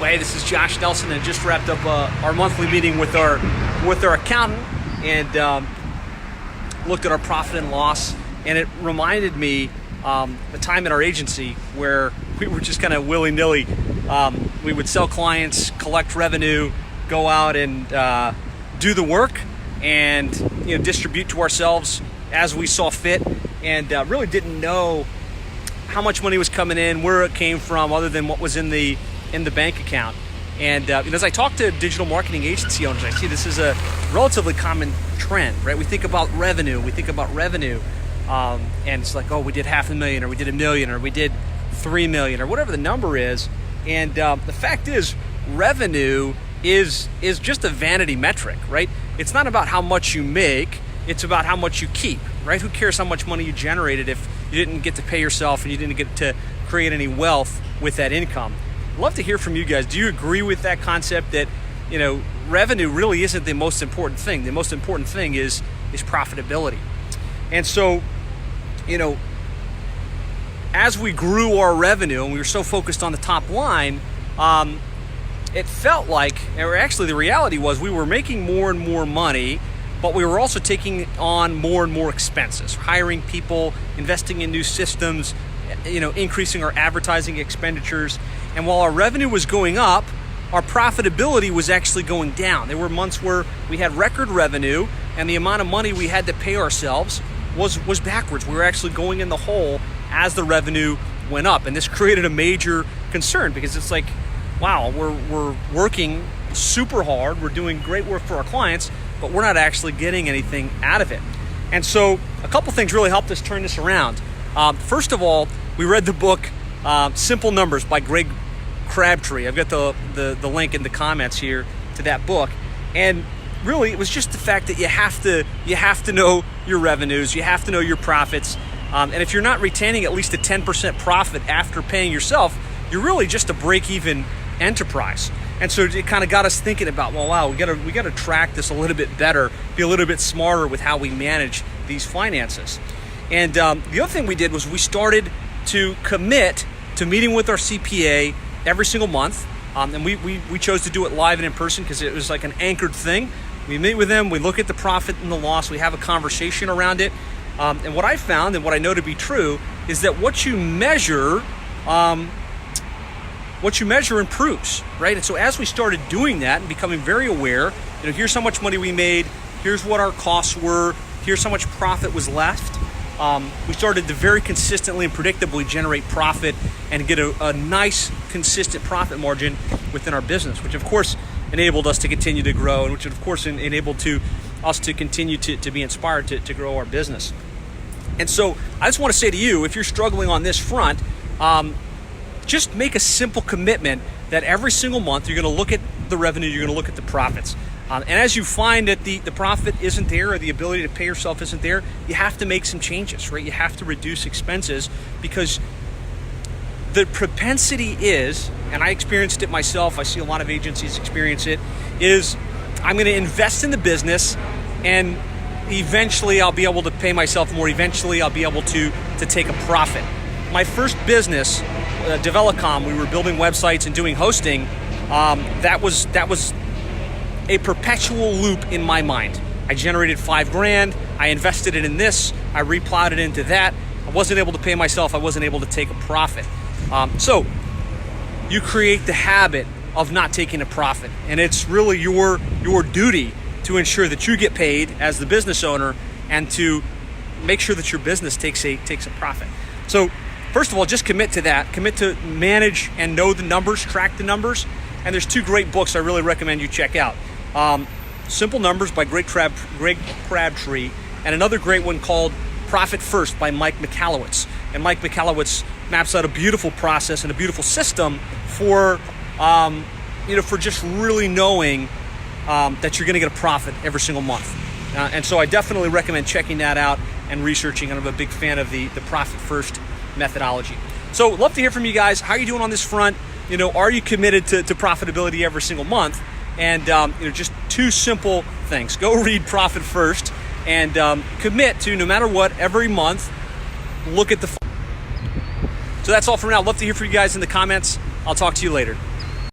Well, hey, this is Josh Nelson, and just wrapped up our monthly meeting with our accountant, and looked at our profit and loss, and it reminded me the time at our agency where we were just kind of willy-nilly. We would sell clients, collect revenue, go out and do the work, and distribute to ourselves as we saw fit, and really didn't know how much money was coming in, where it came from, other than what was in the bank account. And as I talk to digital marketing agency owners, I see this is a relatively common trend, right? We think about revenue, and it's like, oh, we did $500,000, or we did $1 million, or we did $3 million, or whatever the number is. And the fact is, revenue is just a vanity metric, right? It's not about how much you make, it's about how much you keep, right? Who cares how much money you generated if you didn't get to pay yourself and you didn't get to create any wealth with that income? I'd love to hear from you guys. Do you agree with that concept that, revenue really isn't the most important thing? The most important thing is profitability. And so, as we grew our revenue and we were so focused on the top line, it felt like, or actually the reality was, we were making more and more money, but we were also taking on more and more expenses, hiring people, investing in new systems, increasing our advertising expenditures. And while our revenue was going up, our profitability was actually going down. There were months where we had record revenue and the amount of money we had to pay ourselves was backwards. We were actually going in the hole as the revenue went up. And this created a major concern, because it's like, wow, we're working super hard, we're doing great work for our clients, but we're not actually getting anything out of it. And so a couple things really helped us turn this around. First of all, we read the book Simple Numbers by Greg Crabtree. I've got the link in the comments here to that book. And really, it was just the fact that you have to know your revenues, you have to know your profits. And if you're not retaining at least a 10% profit after paying yourself, you're really just a break-even enterprise. And so it kind of got us thinking about, well, wow, we got to track this a little bit better, be a little bit smarter with how we manage these finances. And the other thing we did was we started to commit to meeting with our CPA every single month. And we chose to do it live and in person because it was like an anchored thing. We meet with them, we look at the profit and the loss, we have a conversation around it. And what I found, and what I know to be true, is that what you measure improves, right? And so as we started doing that and becoming very aware, here's how much money we made, here's what our costs were, here's how much profit was left. We started to very consistently and predictably generate profit and get a nice, consistent profit margin within our business, which of course enabled us to continue to grow, and which of course enabled us to continue to be inspired to grow our business. And so I just want to say to you, if you're struggling on this front, just make a simple commitment that every single month you're going to look at the revenue, you're going to look at the profits. And as you find that the profit isn't there, or the ability to pay yourself isn't there, you have to make some changes, right? You have to reduce expenses, because the propensity is, and I experienced it myself, I see a lot of agencies experience it, is I'm going to invest in the business and eventually I'll be able to pay myself more. Eventually I'll be able to take a profit. My first business, Develicom, we were building websites and doing hosting. That was a perpetual loop in my mind. I generated $5,000. I invested it in this. I replowed it into that. I wasn't able to pay myself. I wasn't able to take a profit. So you create the habit of not taking a profit, and it's really your duty to ensure that you get paid as the business owner, and to make sure that your business takes a profit. So first of all, just commit to that. Commit to manage and know the numbers, track the numbers. And there's two great books I really recommend you check out. Simple Numbers by Greg Crabtree, and another great one called Profit First by Mike Michalowicz. And Mike Michalowicz maps out a beautiful process and a beautiful system for just really knowing that you're going to get a profit every single month. And so I definitely recommend checking that out and researching. And I'm a big fan of the Profit First methodology. So love to hear from you guys. How are you doing on this front? Are you committed to profitability every single month? And just two simple things. Go read Profit First, and commit to, no matter what, every month, look at the. So that's all for now. Love to hear from you guys in the comments. I'll talk to you later.